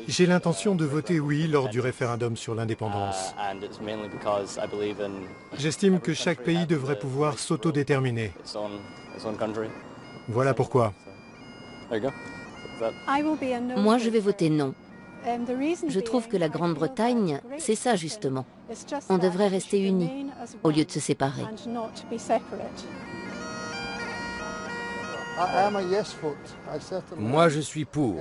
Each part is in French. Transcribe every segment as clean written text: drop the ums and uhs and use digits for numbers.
J'ai l'intention de voter oui lors du référendum sur l'indépendance. J'estime que chaque pays devrait pouvoir s'autodéterminer. Voilà pourquoi. Moi, je vais voter non. Je trouve que la Grande-Bretagne, c'est ça justement. On devrait rester unis, au lieu de se séparer. Moi, je suis pour.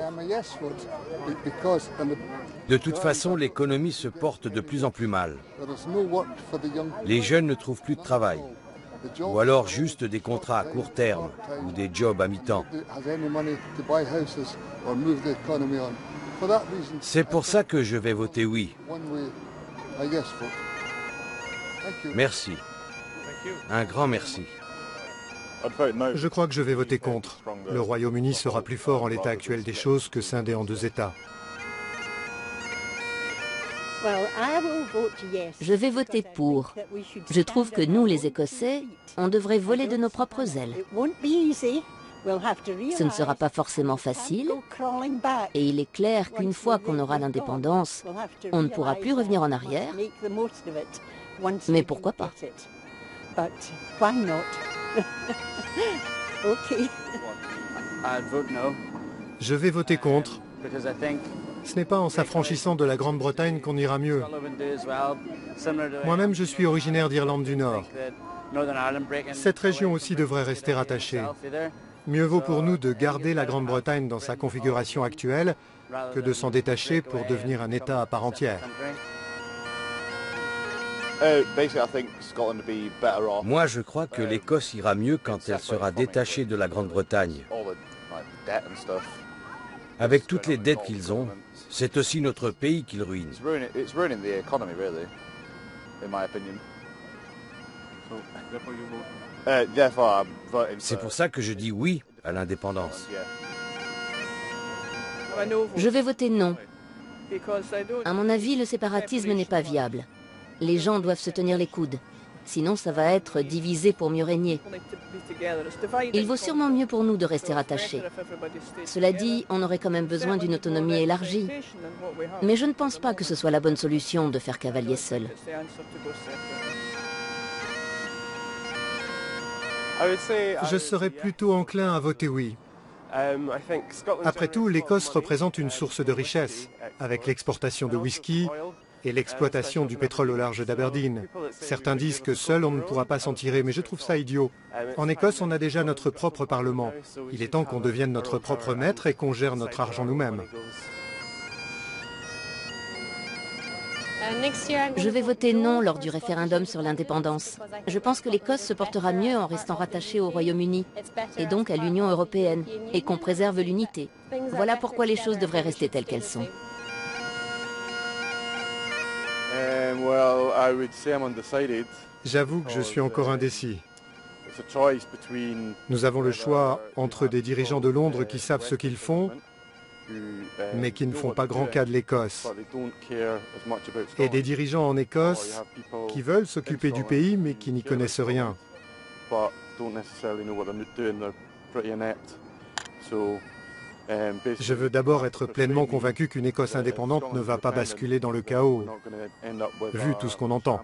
De toute façon, l'économie se porte de plus en plus mal. Les jeunes ne trouvent plus de travail. Ou alors juste des contrats à court terme ou des jobs à mi-temps. C'est pour ça que je vais voter oui. Merci. Un grand merci. Je crois que je vais voter contre. Le Royaume-Uni sera plus fort en l'état actuel des choses que scindé en deux États. Je vais voter pour. Je trouve que nous, les Écossais, on devrait voler de nos propres ailes. Ce ne sera pas forcément facile, et il est clair qu'une fois qu'on aura l'indépendance, on ne pourra plus revenir en arrière. Mais pourquoi pas? Je vais voter contre. Ce n'est pas en s'affranchissant de la Grande-Bretagne qu'on ira mieux. Moi-même, je suis originaire d'Irlande du Nord. Cette région aussi devrait rester rattachée. Mieux vaut pour nous de garder la Grande-Bretagne dans sa configuration actuelle que de s'en détacher pour devenir un État à part entière. Moi, je crois que l'Écosse ira mieux quand elle sera détachée de la Grande-Bretagne. Avec toutes les dettes qu'ils ont, c'est aussi notre pays qu'ils ruinent. C'est pour ça que je dis oui à l'indépendance. Je vais voter non. À mon avis, le séparatisme n'est pas viable. Les gens doivent se tenir les coudes. Sinon, ça va être divisé pour mieux régner. Il vaut sûrement mieux pour nous de rester attachés. Cela dit, on aurait quand même besoin d'une autonomie élargie. Mais je ne pense pas que ce soit la bonne solution de faire cavalier seul. Je serais plutôt enclin à voter oui. Après tout, l'Écosse représente une source de richesse, avec l'exportation de whisky et l'exploitation du pétrole au large d'Aberdeen. Certains disent que seul on ne pourra pas s'en tirer, mais je trouve ça idiot. En Écosse, on a déjà notre propre Parlement. Il est temps qu'on devienne notre propre maître et qu'on gère notre argent nous-mêmes. Je vais voter non lors du référendum sur l'indépendance. Je pense que l'Écosse se portera mieux en restant rattachée au Royaume-Uni, et donc à l'Union européenne, et qu'on préserve l'unité. Voilà pourquoi les choses devraient rester telles qu'elles sont. J'avoue que je suis encore indécis. Nous avons le choix entre des dirigeants de Londres qui savent ce qu'ils font, mais qui ne font pas grand cas de l'Écosse, et des dirigeants en Écosse qui veulent s'occuper du pays, mais qui n'y connaissent rien. Je veux d'abord être pleinement convaincu qu'une Écosse indépendante ne va pas basculer dans le chaos, vu tout ce qu'on entend.